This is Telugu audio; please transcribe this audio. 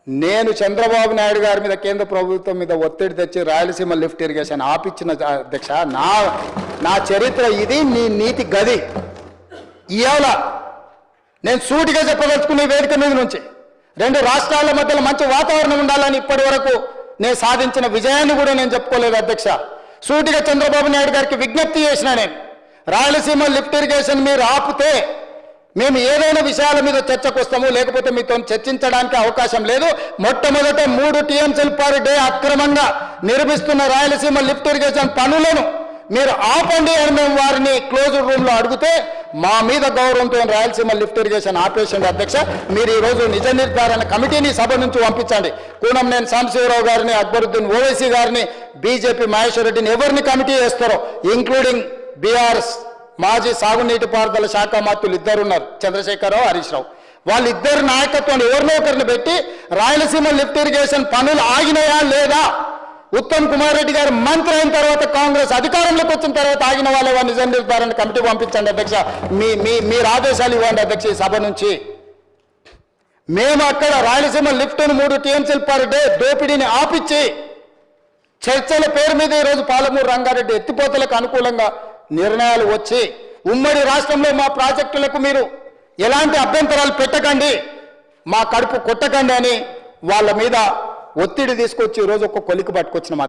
నేను చంద్రబాబు నాయుడు గారి మీద కేంద్ర ప్రభుత్వం మీద ఒత్తిడి తెచ్చి రాయలసీమ లిఫ్ట్ ఇరిగేషన్ ఆపిచ్చిన అధ్యక్ష నా చరిత్ర ఇది, నీ నీతి గది. ఇవాళ నేను సూటిగా చెప్పదలుచుకునే వేదిక మీద నుంచి రెండు రాష్ట్రాల మధ్యలో మంచి వాతావరణం ఉండాలని ఇప్పటి వరకు నేను సాధించిన విజయాన్ని కూడా నేను చెప్పుకోలేదు అధ్యక్ష. సూటిగా చంద్రబాబు నాయుడు గారికి విజ్ఞప్తి చేసిన నేను, రాయలసీమ లిఫ్ట్ ఇరిగేషన్ మీరు ఆపితే మేము ఏదైనా విషయాల మీద చర్చకు వస్తాము, లేకపోతే మీతో చర్చించడానికి అవకాశం లేదు. మొట్టమొదట 3 టీఎంసీలు పర్ డే అక్రమంగా నిర్మిస్తున్న రాయలసీమ లిఫ్ట్ ఇరిగేషన్ పనులను మీరు ఆపండి అని మేము వారిని క్లోజ్ రూమ్లో అడిగితే మా మీద గౌరవంతో రాయలసీమ లిఫ్ట్ ఇరిగేషన్ ఆపేసింది అధ్యక్ష. మీరు ఈరోజు నిజ నిర్ధారణ కమిటీని సభ నుంచి పంపించండి. కూనంనేని సాంబశివరావు గారిని, అక్బరుద్దీన్ ఓవైసీ గారిని, బీజేపీ మహేశ్వర్ రెడ్డిని ఎవరిని కమిటీ చేస్తారో, ఇంక్లూడింగ్ బీఆర్ఎస్ మాజీ సాగునీటి పారుదల శాఖ మంత్రులు ఇద్దరు ఉన్నారు, చంద్రశేఖరరావు, హరీష్ రావు. వాళ్ళిద్దరు నాయకత్వాన్ని ఎవరినో ఒకరిని పెట్టి రాయలసీమ లిఫ్ట్ ఇరిగేషన్ పనులు ఆగినాయా లేదా, ఉత్తమ్ కుమార్ రెడ్డి గారు మంత్రి అయిన తర్వాత కాంగ్రెస్ అధికారంలోకి వచ్చిన తర్వాత ఆగిన వాళ్ళ నిజ నిర్ధారణ కమిటీ పంపించండి అధ్యక్ష. మీరు ఆదేశాలు ఇవ్వండి అధ్యక్ష. ఈ సభ నుంచి మేము అక్కడ రాయలసీమ లిఫ్ట్ను 3 టీఎంసీలు పర్ డే దోపిడీని ఆపిచ్చి చర్చల పేరు మీద ఈరోజు పాలమూరు రంగారెడ్డి ఎత్తిపోతలకు అనుకూలంగా నిర్ణయాలు వచ్చి ఉమ్మడి రాష్ట్రంలో మా ప్రాజెక్టులకు మీరు ఎలాంటి అభ్యంతరాలు పెట్టకండి, మా కడుపు కొట్టకండి అని వాళ్ళ మీద ఒత్తిడి తీసుకొచ్చి ఈరోజు ఒక కొలికి పట్టుకొచ్చిన